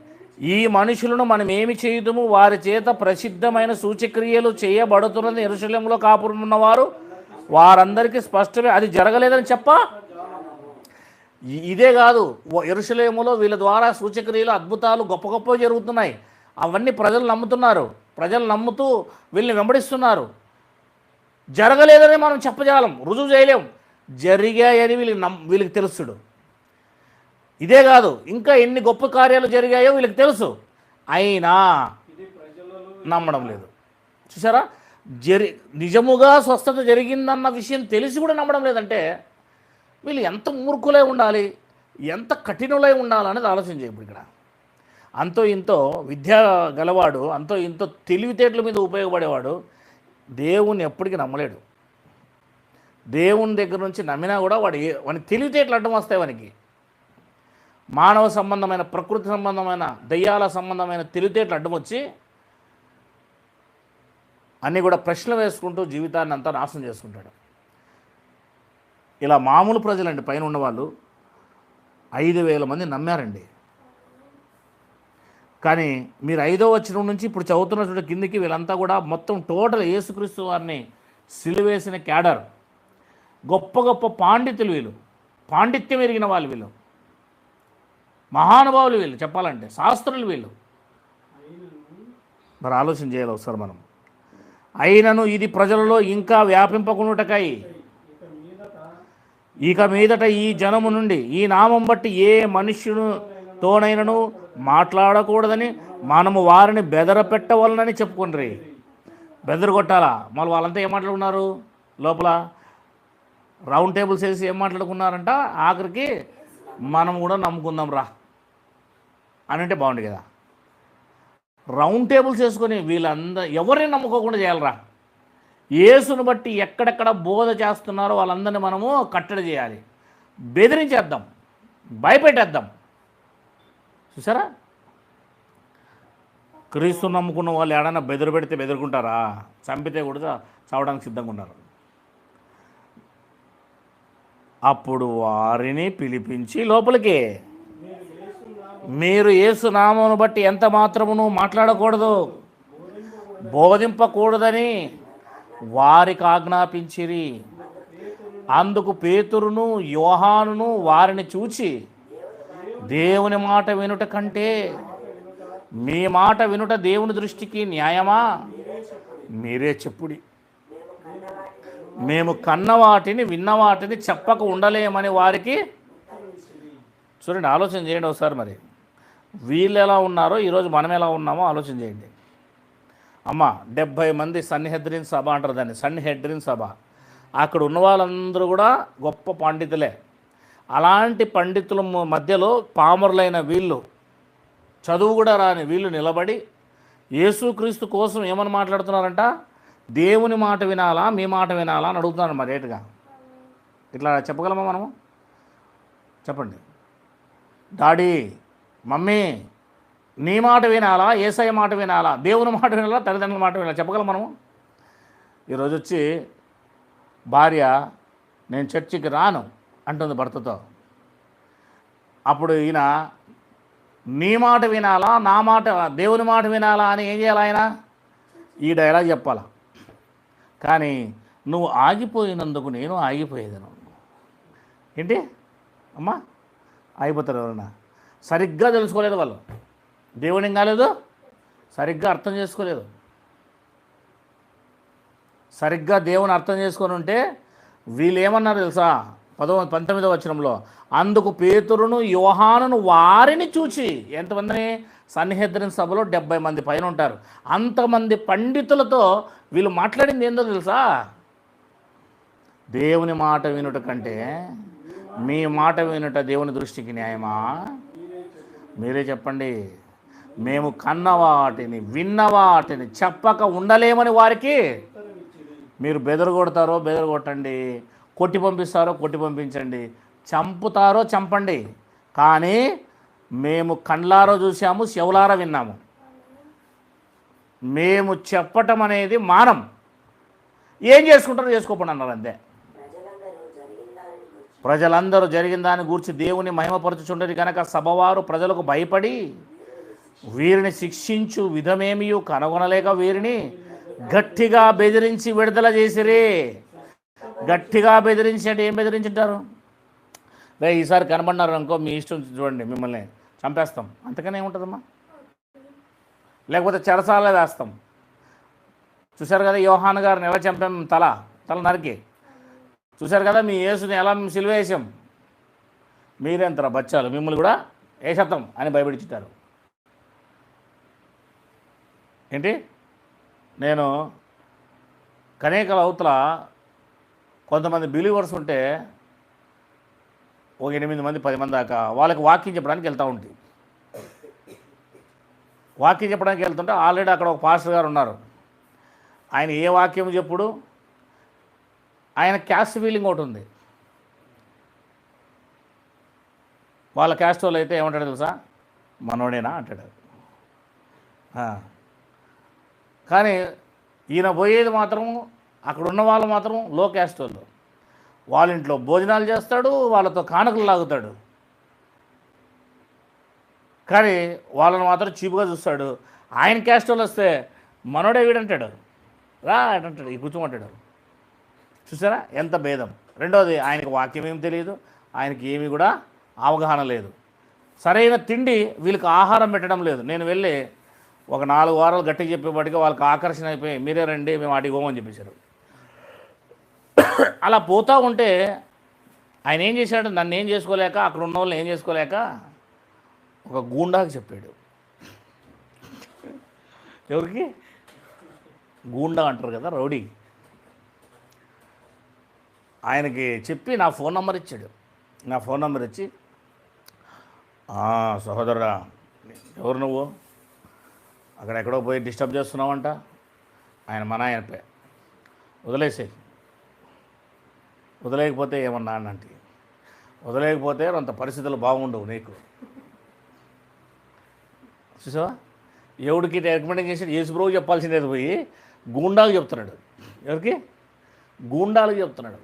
ఈ మనుషులను మనం ఏమి చేయుదుము, వారి చేత ప్రసిద్ధమైన సూచక్రియలు చేయబడుతున్నది యెరూషలేములో కాపురం ఉన్నవారు వారందరికీ స్పష్టమే అది జరగలేదని ఇదే కాదు, యెరూషలేములో వీళ్ళ ద్వారా సూచక్రియలు అద్భుతాలు గొప్ప గొప్ప జరుగుతున్నాయి. అవన్నీ ప్రజలు నమ్ముతున్నారు, ప్రజలు నమ్ముతూ వీళ్ళని వెంబడిస్తున్నారు. జరగలేదని మనం చెప్పజాలం, రుజువు చేయలేం. జరిగాయని వీళ్ళకి తెలుసుడు. ఇదే కాదు, ఇంకా ఎన్ని గొప్ప కార్యాలు జరిగాయో వీళ్ళకి తెలుసు, అయినా నమ్మడం లేదు. చూసారా, నిజముగా స్వస్థత జరిగిందన్న విషయం తెలిసి కూడా నమ్మడం లేదంటే వీళ్ళు ఎంత మూర్ఖులై ఉండాలి, ఎంత కఠినులై ఉండాలనేది ఆలోచన చేయప్పుడు. ఇక్కడ అంతో ఇంతో విద్య గలవాడు, అంతో ఇంతో తెలివితేటల మీద ఉపయోగపడేవాడు దేవుణ్ణి ఎప్పటికీ నమ్మలేడు. దేవుని దగ్గర నుంచి నమ్మినా కూడా వాడికి తెలివితేటలు అడ్డం వస్తాయి. వానికి మానవ సంబంధమైన, ప్రకృతి సంబంధమైన, దయ్యాల సంబంధమైన తెలివితేటలు అడ్డం వచ్చి అన్నీ కూడా ప్రశ్నలు వేసుకుంటూ జీవితాన్ని అంతా నాశనం చేసుకుంటాడు. ఇలా మామూలు ప్రజలండి, పైన ఉన్నవాళ్ళు 5,000 మంది నమ్మారండి. కానీ మీరు 5వ వచనం నుంచి ఇప్పుడు చదువుతున్న చూడ కిందికి వీళ్ళంతా కూడా మొత్తం టోటల్ యేసుక్రీస్తు వారిని సిలువేసిన క్యాడర్, గొప్ప గొప్ప పాండితులు వీళ్ళు, పాండిత్యం ఎరిగిన వాళ్ళు వీళ్ళు, మహానుభావులు వీళ్ళు, చెప్పాలంటే శాస్త్రులు వీళ్ళు. మరి ఆలోచన చేయాలి ఒకసారి మనం. అయినను ఇది ప్రజలలో ఇంకా వ్యాపింపకునుటకై ఇక మీదట ఈ జనము నుండి ఈ నామం బట్టి ఏ మనుష్యునితోనైనను మాట్లాడకూడదని మనము వారిని బెదరపెట్టవలనని చెప్పుకుండ్రి. బెదరగొట్టాలా? మళ్ళీ వాళ్ళంతా ఏం మాట్లాడుకున్నారు? లోపల రౌండ్ టేబుల్స్ వేసి ఏం మాట్లాడుకున్నారంట, ఆఖరికి మనం కూడా నమ్ముకుందాం రా అని అంటే బాగుంది కదా. రౌండ్ టేబుల్స్ వేసుకొని వీళ్ళందరూ ఎవరిని నమ్ముకోకుండా చేయాలరా. యేసును బట్టి ఎక్కడెక్కడ బోధ చేస్తున్నారో వాళ్ళందరినీ మనము కట్టడి చేయాలి, బెదిరించేద్దాం, భయపెట్టేద్దాం. చూసారా, క్రీస్తు నమ్ముకున్న వాళ్ళు ఏడన్నా బెదిరి పెడితే బెదురుకుంటారా? చంపితే కూడా చావడానికి సిద్ధంగా ఉన్నారు. అప్పుడు వారిని పిలిపించి లోపలికి, మీరు యేసు నామమును బట్టి ఎంత మాత్రమును మాట్లాడకూడదు, బోధింపకూడదని వారికి ఆజ్ఞాపించిరి. అందుకు పేతురును యోహానును వారిని చూచి, దేవుని మాట వినుట కంటే మీ మాట వినుట దేవుని దృష్టికి న్యాయమా? మీరే చెప్పుడి. మేము కన్నవాటిని విన్నవాటిని చెప్పక ఉండలేమని వారికి. చూడండి, ఆలోచన చేయండి ఒకసారి. మరి వీళ్ళు ఎలా ఉన్నారో ఈరోజు మనం ఎలా ఉన్నామో ఆలోచన చేయండి. అమ్మ 70 మంది సన్హెద్రిన్ సభ అంటారు దాన్ని, సన్హెద్రిన్ సభ. అక్కడ ఉన్న వాళ్ళందరూ కూడా గొప్ప పండితులే. అలాంటి పండితుల మధ్యలో పామరులైన వీళ్ళు, చదువు కూడా రాని వీళ్ళు నిలబడి యేసుక్రీస్తు కోసం ఏమని మాట్లాడుతున్నారంట? దేవుని మాట వినాలా, మీ మాట వినాలా అని అడుగుతున్నాను. మరి రేటుగా ఇట్లా చెప్పగలమా మనము? చెప్పండి. డాడీ, మమ్మీ, నీ మాట వినాలా, యేసయ్య మాట వినాలా, దేవుని మాట వినాలా, తల్లిదండ్రుల మాట వినాలా చెప్పగలం మనము? ఈరోజు వచ్చి భార్య నేను చర్చికి రాను అంటుంది భర్తతో. అప్పుడు ఈయన నీ మాట వినాలా, నా మాట, దేవుని మాట వినాలా అని ఏం చేయాలి? ఆయన ఈ డైలాగ్ చెప్పాలా. కానీ నువ్వు ఆగిపోయినందుకు నేను ఆగిపోయేదను. ఏంటి అమ్మా? ఆగిపోతారు ఎవరన్నా? సరిగ్గా తెలుసుకోలేదు వాళ్ళు, దేవుని ఏం కాలేదు, సరిగ్గా అర్థం చేసుకోలేదు. సరిగ్గా దేవుని అర్థం చేసుకొని ఉంటే వీళ్ళు ఏమన్నారు తెలుసా? 19వ వచనంలో, అందుకు పేతురును యోహానును వారిని చూచి, ఎంతమందిని? సన్హెద్రిన్ సభలో 70 మంది పైన ఉంటారు. అంతమంది పండితులతో వీళ్ళు మాట్లాడింది ఏందో తెలుసా? దేవుని మాట వినుట కంటే మీ మాట వినుట దేవుని దృష్టికి న్యాయమా? మీరే చెప్పండి. మేము కన్నవాటిని విన్నవాటిని చెప్పక ఉండలేమని వారికి. మీరు బెదరగొడతారో బెదరగొట్టండి, కొట్టి పంపిస్తారో కొట్టి పంపించండి, చంపుతారో చంపండి, కానీ మేము కండ్లారో చూసాము, చెవులారా విన్నాము. మేము చెప్పటం అనేది మానం. ఏం చేసుకుంటారో చేసుకోపండి అన్నారు అంతే. ప్రజలందరూ జరిగిన దాన్ని గూర్చి దేవుని మహిమపరచుచుండేది కనుక సభవారు ప్రజలకు భయపడి వీరిని శిక్షించు విధమేమీ కనుగొనలేక వీరిని గట్టిగా బెదిరించి విడుదల చేసిరే. గట్టిగా బెదిరించి అంటే ఏం బెదిరించుంటారు? రే ఈసారి కనబడినారు అనుకో మీ ఇష్టం, చూడండి మిమ్మల్ని చంపేస్తాం, అంతకనే ఏముంటుందమ్మా, లేకపోతే చెరసాల వేస్తాం. చూశారు కదా యోహాను గారిని ఎలా చంపాం, తల నరికి. చూశారు కదా మీ యేసుని ఎలా మేము సిలువ వేసాం, మీరెంతరా బచ్చాలు, మిమ్మల్ని కూడా వేసేస్తాం అని భయపడిచుంటారు. ఏంటి, నేను కనేకల అవతల కొంతమంది బిలీవర్స్ ఉంటే ఒక 8 మంది 10 మంది దాకా వాళ్ళకి వాక్యం చెప్పడానికి వెళ్తూ ఉంటుంది. వాక్యం చెప్పడానికి వెళ్తుంటే ఆల్రెడీ అక్కడ ఒక పాస్టర్ గారు ఉన్నారు. ఆయన ఏ వాక్యం చెప్పుడు, ఆయన క్యాస్ట్ ఫీలింగ్ ఒకటి ఉంది. వాళ్ళ క్యాస్ట్ వాళ్ళు అయితే ఏమంటాడు తెలుసా, మనోడేనా అంటాడు. కానీ ఈయన పోయేది మాత్రం అక్కడ ఉన్న వాళ్ళు మాత్రం లో క్యాస్ట్ వాళ్ళు. వాళ్ళ ఇంట్లో భోజనాలు చేస్తాడు, వాళ్ళతో కానుకలు లాగుతాడు, కానీ వాళ్ళని మాత్రం చీపుగా చూస్తాడు. ఆయన క్యాస్ట్ వాళ్ళు వస్తే మనోడే వీడంటాడు, రా అంటాడు, ఈ కూర్చోమంటాడు. చూసారా ఎంత భేదం. రెండవది, ఆయనకు వాక్యం ఏం తెలియదు, ఆయనకి ఏమీ కూడా అవగాహన లేదు. సరైన తిండి వీళ్ళకి ఆహారం పెట్టడం లేదు. నేను వెళ్ళి ఒక 4 వారాలు గట్టిగా చెప్పేపాటికి వాళ్ళకి ఆకర్షణ అయిపోయి మీరే రండి మేము వాటికి పోమని చెప్పేశారు. అలా పోతూ ఉంటే ఆయన ఏం చేశాడు, నన్ను ఏం చేసుకోలేక అక్కడ ఉన్న వాళ్ళని ఏం చేసుకోలేక ఒక గూండాకి చెప్పాడు. ఎవరికి? గూండా అంటారు కదా, రౌడీ. ఆయనకి చెప్పి నా ఫోన్ నెంబర్ ఇచ్చాడు. నా ఫోన్ నెంబర్ ఇచ్చి, సహోదరుడా ఎవరు నువ్వు, అక్కడెక్కడో పోయి డిస్టర్బ్ చేస్తున్నావంట, మన ఆయనపై వదిలేసే, వదిలేకపోతే ఏమన్నా అంటే, వదిలేకపోతే అంత పరిస్థితులు బాగుండవు నీకు. చూసావా, ఎవడికి రికమెండ్ చేసి యేసుప్రభువు చెప్పాల్సిందేది పోయి గూండాకు చెప్తున్నాడు. ఎవరికి? గూండాలకు చెప్తున్నాడు.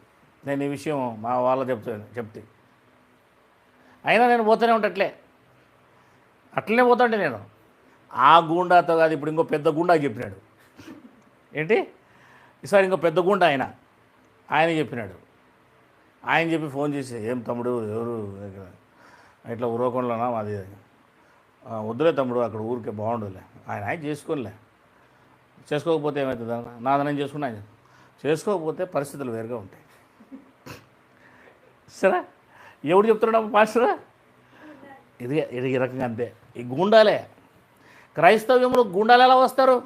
నేను ఈ విషయం మా వాళ్ళ చెప్తే అయినా నేను పోతూనే ఉంటే అట్లనే పోతుంటే నేను ఆ గూండాతో కాదు, ఇప్పుడు ఇంకో పెద్ద గూండాకి చెప్పినాడు. ఏంటి, ఈసారి ఇంకో పెద్ద గూండా ఆయన చెప్పినాడు. ఆయన చెప్పి ఫోన్ చేసి, ఏం తమ్ముడు ఎవరు ఇట్లా ఉరవకొండలోనా మాది, వద్దులే తమ్ముడు అక్కడ ఊరికే బాగుండదులే, ఆయన చేసుకోకపోతే ఏమవుతుంది, నాదనం చేసుకున్నా ఆయన చేసుకోకపోతే పరిస్థితులు వేరుగా ఉంటాయి. సరే ఎవడు చెప్తున్నాడు పాస్టరా, ఇది ఈ రకంగా అంతే. ఈ గూండాలే క్రైస్తవ్యంలో గూండాలు ఎలా వస్తారు?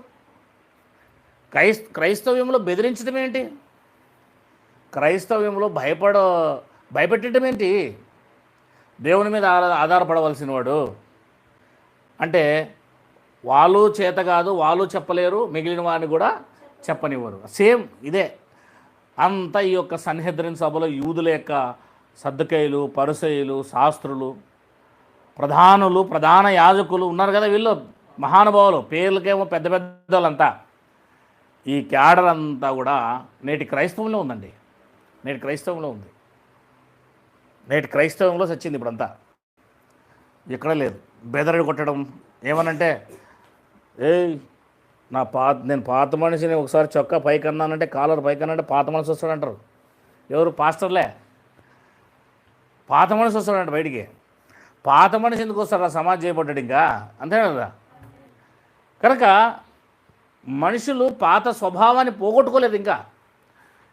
క్రైస్తవ్యంలో బెదిరించడం ఏంటి? క్రైస్తవ్యంలో భయపెట్టడం ఏంటి? దేవుని మీద ఆధారపడవలసిన వాడు అంటే వాళ్ళు చేత కాదు, వాళ్ళు చెప్పలేరు, మిగిలిన వారిని కూడా చెప్పనివ్వరు. సేమ్ ఇదే అంతా. ఈ యొక్క సన్హెద్రిన్ సభలో యూదుల యొక్క సద్దకయ్యులు, పరిసయ్యులు, శాస్త్రులు, ప్రధానులు, ప్రధాన యాజకులు ఉన్నారు కదా, వీళ్ళు మహానుభావులు, పేర్లకేమో పెద్ద పెద్దలంతా. ఈ క్యాడర్ అంతా కూడా నేటి క్రైస్తవంలో ఉందండి. నేటి క్రైస్తవంలో ఉంది. నేటి క్రైస్తవంలో చచ్చింది ఇప్పుడంతా. ఎక్కడ లేదు. బెదరడి కొట్టడం ఏమనంటే, నేను పాత మనిషిని ఒకసారి చొక్కా పైకన్నానంటే, కాలర్ పైకన్నానంటే పాత మనిషి వస్తాడంటారు. ఎవరు? పాస్టర్లే. పాత మనిషి వస్తాడంట బయటికి. పాత మనిషి ఎందుకు వస్తాడు? సమాజం చేయబడ్డాడు ఇంకా, అంతేనా కదా. కనుక మనుషులు పాత స్వభావాన్ని పోగొట్టుకోలేదు ఇంకా.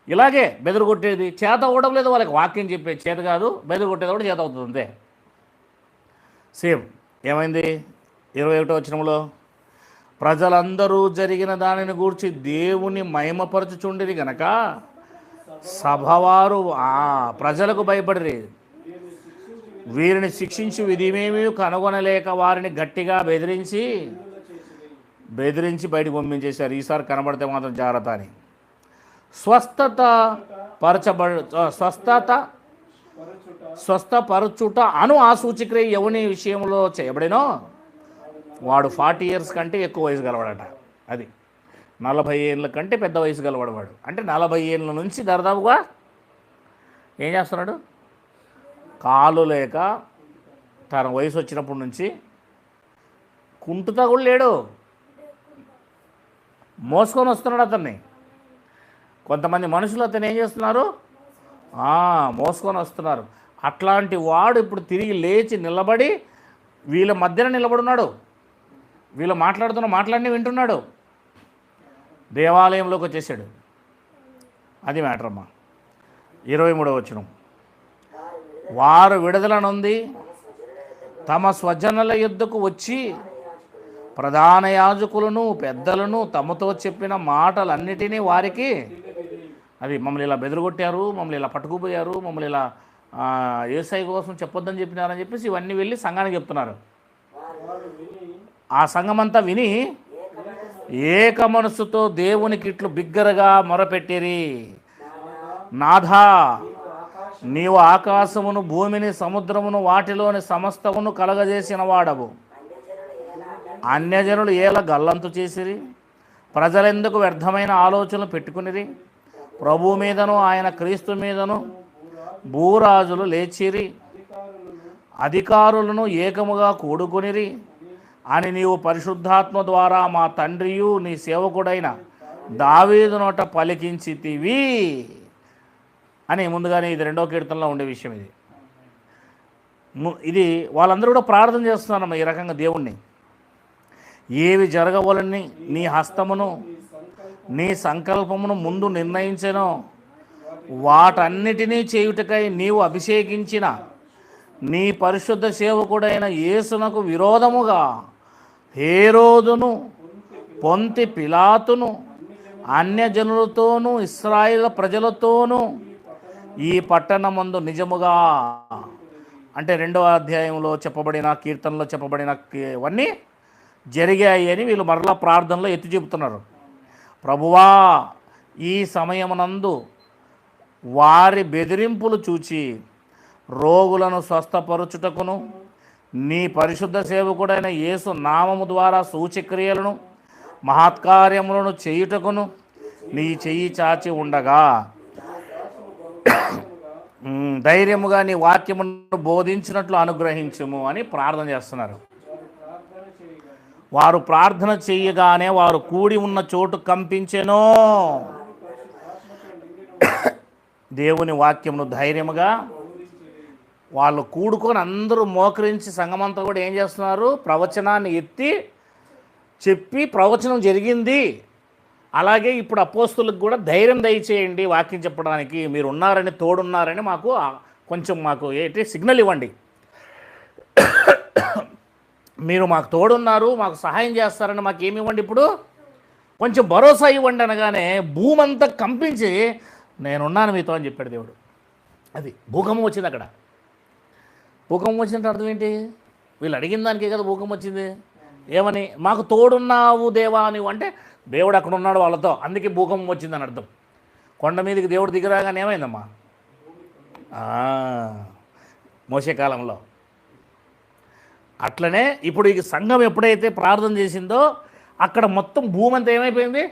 ఇలాగే బెదరగొట్టేది చేత అవ్వడం లేదు వాళ్ళకి. వాక్యం చెప్పే చేత కాదు, బెదరగొట్టేది కూడా చేత అవుతుంది అంతే. సేమ్ ఏమైంది 21వ వచనంలో, ప్రజలందరూ జరిగిన దానిని గూర్చి దేవుని మహిమపరచుచుండిరి గనక సభవారు ప్రజలకు భయపడిరి. వీరిని శిక్షించి విధిమేమీ కనుగొనలేక వారిని గట్టిగా బెదిరించి బయటికి పంపించేశారు. ఈసారి కనబడితే మాత్రం జాగ్రత్త అని. స్వస్థపరచుట అను ఆ సూచిక్రియ ఎవని విషయంలో చేయబడినో వాడు 40 years కంటే ఎక్కువ వయసు గలవాడట. అది 40 ఏళ్ళ కంటే పెద్ద వయసు గలవాడు. అంటే 40 ఏళ్ళ నుంచి దాదాపుగా ఏం చేస్తున్నాడు? కాలు లేక తన వయసు వచ్చినప్పటి నుంచి కుంటుతా కూడా లేడు, మోసుకొని వస్తున్నాడు అతన్ని. కొంతమంది మనుషులు అతను ఏం చేస్తున్నారు? మోసుకొని వస్తున్నారు. అట్లాంటి వాడు ఇప్పుడు తిరిగి లేచి నిలబడి వీళ్ళ మధ్యన నిలబడున్నాడు. వీళ్ళు మాట్లాడుతున్న మాటలన్నీ వింటున్నాడు. దేవాలయంలోకి వచ్చేసాడు. అది మ్యాటర్ అమ్మా. 23వ వచనం, వారు విడుదల నొంది తమ స్వజనుల యుద్ధకు వచ్చి ప్రధాన యాజకులను పెద్దలను తమతో చెప్పిన మాటలన్నిటినీ వారికి, అది మమ్మల్ని ఇలా బెదరగొట్టారు, మమ్మల్ని ఇలా పట్టుకుపోయారు, మమ్మల్ని ఇలా యేసయ్య కోసం చెప్పొద్దని చెప్పినారని చెప్పేసి ఇవన్నీ వెళ్ళి సంఘానికి చెప్తున్నారు. ఆ సంఘమంతా విని ఏక మనసుతో దేవునికి ఇట్లు బిగ్గరగా మొరపెట్టిరి, నాథా, నీవు ఆకాశమును భూమిని సముద్రమును వాటిలోని సమస్తమును కలగజేసిన వాడవు. అన్యజనులు ఏలా గల్లంతు చేసిరి, ప్రజలెందుకు వ్యర్థమైన ఆలోచనలు పెట్టుకునిరి. ప్రభు మీదను ఆయన క్రీస్తు మీదను భూరాజులు లేచిరి, అధికారులను ఏకముగా కూడుకొనిరి అని నీవు పరిశుద్ధాత్మ ద్వారా మా తండ్రియు నీ సేవకుడైన దావీదు నోట పలికించితివి అని ముందుగానే ఇది 2వ కీర్తనలో ఉండే విషయం. ఇది వాళ్ళందరూ కూడా ప్రార్థన చేస్తున్నారమ్మ ఈ రకంగా దేవుణ్ణి. ఏవి జరగవలని నీ హస్తమును నీ సంకల్పమును ముందు నిర్ణయించెనో వాటన్నిటినీ చేయుటకై నీవు అభిషేకించిన నీ పరిశుద్ధ సేవకుడైన యేసునకు విరోధముగా హేరోదును పొంతి పిలాతును అన్యజనులతోనూ ఇశ్రాయేలు ప్రజలతోనూ ఈ పట్టణమందు నిజముగా, అంటే 2వ అధ్యాయంలో చెప్పబడిన కీర్తనలో చెప్పబడినవన్నీ జరిగాయి అని వీళ్ళు మరలా ప్రార్థనలో ఎత్తి చెబుతున్నారు. ప్రభువా, ఈ సమయమునందు వారి బెదిరింపులు చూచి రోగులను స్వస్థపరచుటకును నీ పరిశుద్ధ సేవకుడైన యేసు నామము ద్వారా సూచక్రియలను మహత్కార్యములను చేయుటకును నీ చెయ్యి చాచి ఉండగా ధైర్యముగా నీ వాక్యమును బోధించినట్లు అనుగ్రహించుము అని ప్రార్థన చేస్తున్నారు. వారు ప్రార్థన చేయగానే వారు కూడి ఉన్న చోటు కంపించెనో. దేవుని వాక్యమును ధైర్యముగా వాళ్ళు కూడుకొని అందరూ మోకరించి సంఘమంతా కూడా ఏం చేస్తున్నారు? ప్రవచనాన్ని ఎత్తి చెప్పి ప్రవచనం జరిగింది. అలాగే ఇప్పుడు అపోస్తులకు కూడా ధైర్యం దయచేయండి, వాక్యం చెప్పడానికి మీరు ఉన్నారని, తోడున్నారని మాకు ఏంటి సిగ్నల్ ఇవ్వండి. మీరు మాకు తోడున్నారు, మాకు సహాయం చేస్తారని మాకు ఏమి ఇవ్వండి, ఇప్పుడు కొంచెం భరోసా ఇవ్వండి అనగానే భూమంతా కంపించి నేనున్నాను మీతో అని చెప్పాడు దేవుడు. అది భూకంపం వచ్చింది. అక్కడ భూకంపం వచ్చినట్టు అర్థం ఏంటి? వీళ్ళు అడిగిన దానికే కదా భూకంపం వచ్చింది. ఏమని? మాకు తోడున్నావు దేవా నీవు అంటే దేవుడు అక్కడ ఉన్నాడు వాళ్ళతో, అందుకే భూకంపం వచ్చిందని అర్థం. కొండ మీదకి దేవుడు దిగిరాగానే ఏమైందమ్మా? మోసే కాలంలో. అట్లనే ఇప్పుడు ఈ సంఘం ఎప్పుడైతే ప్రార్థన చేసిందో అక్కడ మొత్తం భూమి అంతా ఏమైపోయింది?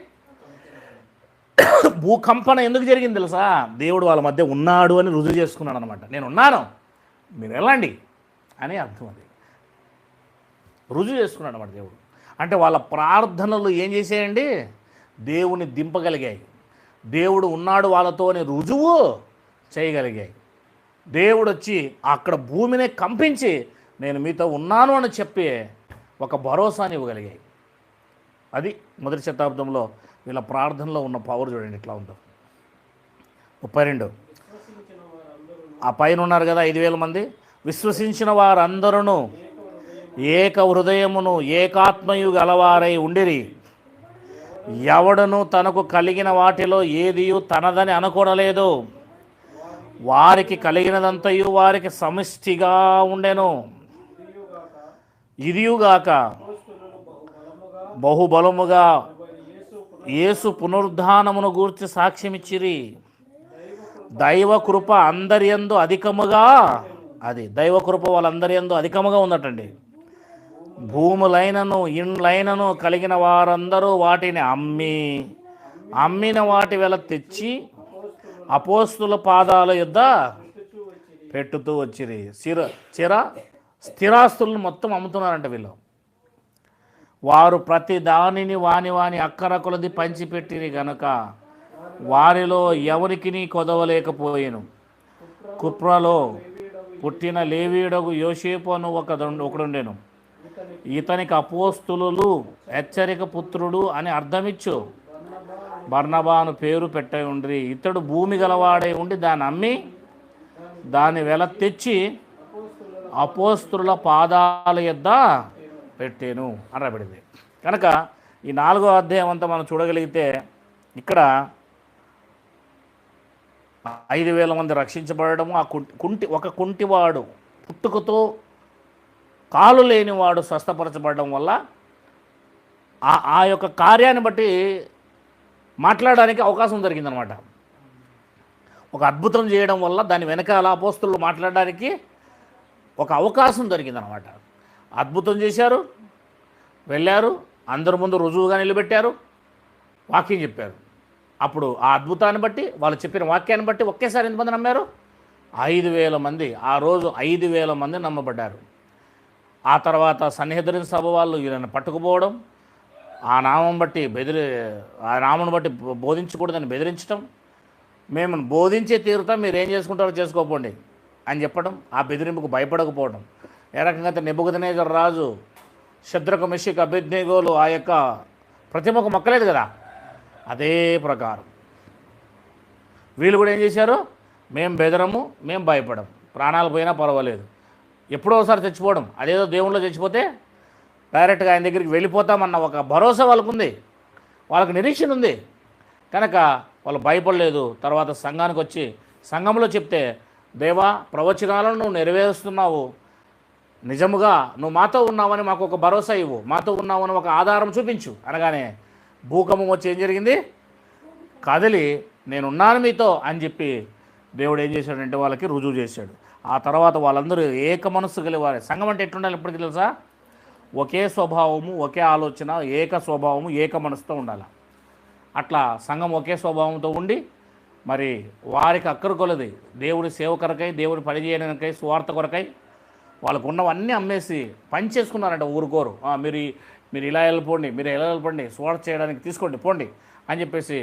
భూకంపన ఎందుకు జరిగింది తెలుసా? దేవుడు వాళ్ళ మధ్య ఉన్నాడు అని రుజువు చేసుకున్నాడు అనమాట. నేను ఉన్నాను, మీరు వెళ్ళండి అని అర్థం. అది రుజువు చేసుకున్నాడు అన్నమాట దేవుడు. అంటే వాళ్ళ ప్రార్థనలు ఏం చేసేయండి? దేవుని దింపగలిగాయి. దేవుడు ఉన్నాడు వాళ్ళతో అని రుజువు చేయగలిగాయి. దేవుడు వచ్చి అక్కడ భూమిని కంపించి నేను మీతో ఉన్నాను అని చెప్పి ఒక భరోసాని ఇవ్వగలిగాయి. అది మొదటి శతాబ్దంలో వీళ్ళ ప్రార్థనలో ఉన్న పవర్ చూడండి ఎట్లా ఉందో. 32 ఆ పైన ఉన్నారు కదా 5,000 మంది. విశ్వసించిన వారందరూ ఏక హృదయమును ఏకాత్మయు గలవారై ఉండిరి. ఎవడను తనకు కలిగిన వాటిలో ఏదియు తనదని అనుకోనలేదు. వారికి కలిగినదంతయు వారికి సమిష్టిగా ఉండెను. ఇదియుగాక బహుబలముగా యేసు పునరుద్ధానమును గూర్చి సాక్ష్యమిచ్చిరి. దైవ కృప అందరి యందు అధికముగా, అది దైవ కృప వాళ్ళందరి యందు అధికముగా ఉందటండి. భూములైనను ఇండ్లైనను కలిగిన వారందరూ వాటిని అమ్మిన వాటి వెల తెచ్చి అపోస్తుల పాదాల యొద్ద పెట్టుతూ వచ్చిరి. స్థిరాస్తులను మొత్తం అమ్ముతున్నారంట వీళ్ళు. వారు ప్రతి దానిని వాని అక్కర కొలది పంచిపెట్టిరి గనుక వారిలో ఎవరికి కొదవలేకపోయాను. కుప్రలో పుట్టిన లేవీయుడగు యోసేపు అను ఒకడుండెను. ఇతనికి అపోస్తులు హెచ్చరిక పుత్రుడు అని అర్థమిచ్చు బర్నబాను పేరు పెట్టై ఉండ్రి. ఇతడు భూమి గలవాడై ఉండి దాన్ని అమ్మి దాని వెల తెచ్చి అపోస్తుల పాదాల యొద్ద పెట్టాను అని రాబడింది. కనుక ఈ 4వ అధ్యాయం అంతా మనం చూడగలిగితే ఇక్కడ 5,000 మంది రక్షించబడము, ఒక కుంటివాడు పుట్టుకతో కాలు లేనివాడు స్వస్థపరచబడడం వల్ల ఆ యొక్క కార్యాన్ని బట్టి మాట్లాడడానికి అవకాశం దొరికిందనమాట. ఒక అద్భుతం చేయడం వల్ల దాని వెనకాల అపోస్తులు మాట్లాడడానికి ఒక అవకాశం దొరికిందనమాట. అద్భుతం చేశారు, వెళ్ళారు, అందరి ముందు రుజువుగా నిలబెట్టారు, వాక్యం చెప్పారు. అప్పుడు ఆ అద్భుతాన్ని బట్టి వాళ్ళు చెప్పిన వాక్యాన్ని బట్టి ఒకేసారి ఎంతమంది నమ్మారు? 5,000 మంది. ఆ రోజు 5,000 మంది నమ్మబడ్డారు. ఆ తర్వాత సన్నిహితుని సభ వాళ్ళు వీళ్ళని పట్టుకుపోవడం, ఆ నామం బట్టి ఆ నామను బట్టి బోధించకూడదని బెదిరించడం, మేము బోధించే తీరుతాం, మీరు ఏం చేసుకుంటారో చేసుకోపోండి అని చెప్పడం, ఆ బెదిరింపుకు భయపడకపోవడం. ఏ రకంగా అయితే నెబుకద్నెజర్ రాజు శద్రకు మెషకు అబేద్నెగోలు ఆ యొక్క ప్రతిమకు మొక్కలేదు కదా, అదే ప్రకారం వీళ్ళు కూడా ఏం చేశారు? మేము బెదరము, మేము భయపడం, ప్రాణాలు పోయినా పర్వాలేదు, ఎప్పుడో ఒకసారి చచ్చిపోవడం, అదేదో దేవుళ్ళు చచ్చిపోతే డైరెక్ట్గా ఆయన దగ్గరికి వెళ్ళిపోతామన్న ఒక భరోసా వాళ్ళకు ఉంది, వాళ్ళకి నిరీక్షణ ఉంది. కనుక వాళ్ళు భయపడలేదు. తర్వాత సంఘానికి వచ్చి సంఘంలో చెప్తే, దేవా ప్రవచనాలను నువ్వు నెరవేరుస్తున్నావు, నిజముగా నువ్వు మాతో ఉన్నావని మాకు ఒక భరోసా ఇవ్వు, మాతో ఉన్నావని ఒక ఆధారం చూపించు అనగానే భూకంపం వచ్చి ఏం జరిగింది? కదిలి నేనున్నాను మీతో అని చెప్పి దేవుడు ఏం చేశాడంటే వాళ్ళకి రుజువు చేశాడు. ఆ తర్వాత వాళ్ళందరూ ఏక మనస్సు కలివారు. సంఘం అంటే ఎట్లుండాలి ఎప్పటికీ తెలుసా? ఒకే స్వభావము, ఒకే ఆలోచన, ఏక స్వభావము, ఏక మనసుతో ఉండాలి. అట్లా సంఘం ఒకే స్వభావంతో ఉండి మరి వారికి అక్కర కొలది దేవుడి సేవ కొరకై, దేవుడి పని చేయడానికై, స్వార్థ కొరకై వాళ్ళకు ఉన్నవన్నీ అమ్మేసి పని చేసుకున్నారంట. ఊరుకోరు, మీరు ఇలా వెళ్ళిపోండి, మీరు ఎలా వెళ్ళిపోండి, స్వార్థ చేయడానికి తీసుకోండి పోండి అని చెప్పేసి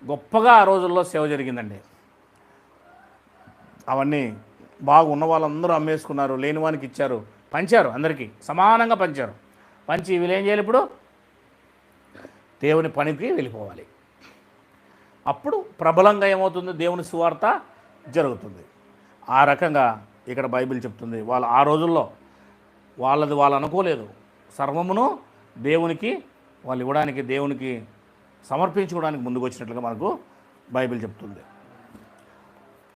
గొప్పగా ఆ రోజుల్లో సేవ జరిగిందండి. అవన్నీ బాగున్న వాళ్ళందరూ అమ్మేసుకున్నారు, లేని వానికి ఇచ్చారు, పంచారు, అందరికీ సమానంగా పంచారు. పంచి వీళ్ళు ఏం చేయాలి? ఇప్పుడు దేవుని పనికి వెళ్ళిపోవాలి. అప్పుడు ప్రబలంగా ఏమవుతుంది? దేవుని సువార్త జరుగుతుంది. ఆ రకంగా ఇక్కడ బైబిల్ చెప్తుంది. వాళ్ళు ఆ రోజుల్లో వాళ్ళు అనుకోలేదు, సర్వమును దేవునికి వాళ్ళు ఇవ్వడానికి, దేవునికి సమర్పించుకోవడానికి ముందుకు వచ్చినట్లుగా మనకు బైబిల్ చెప్తుంది.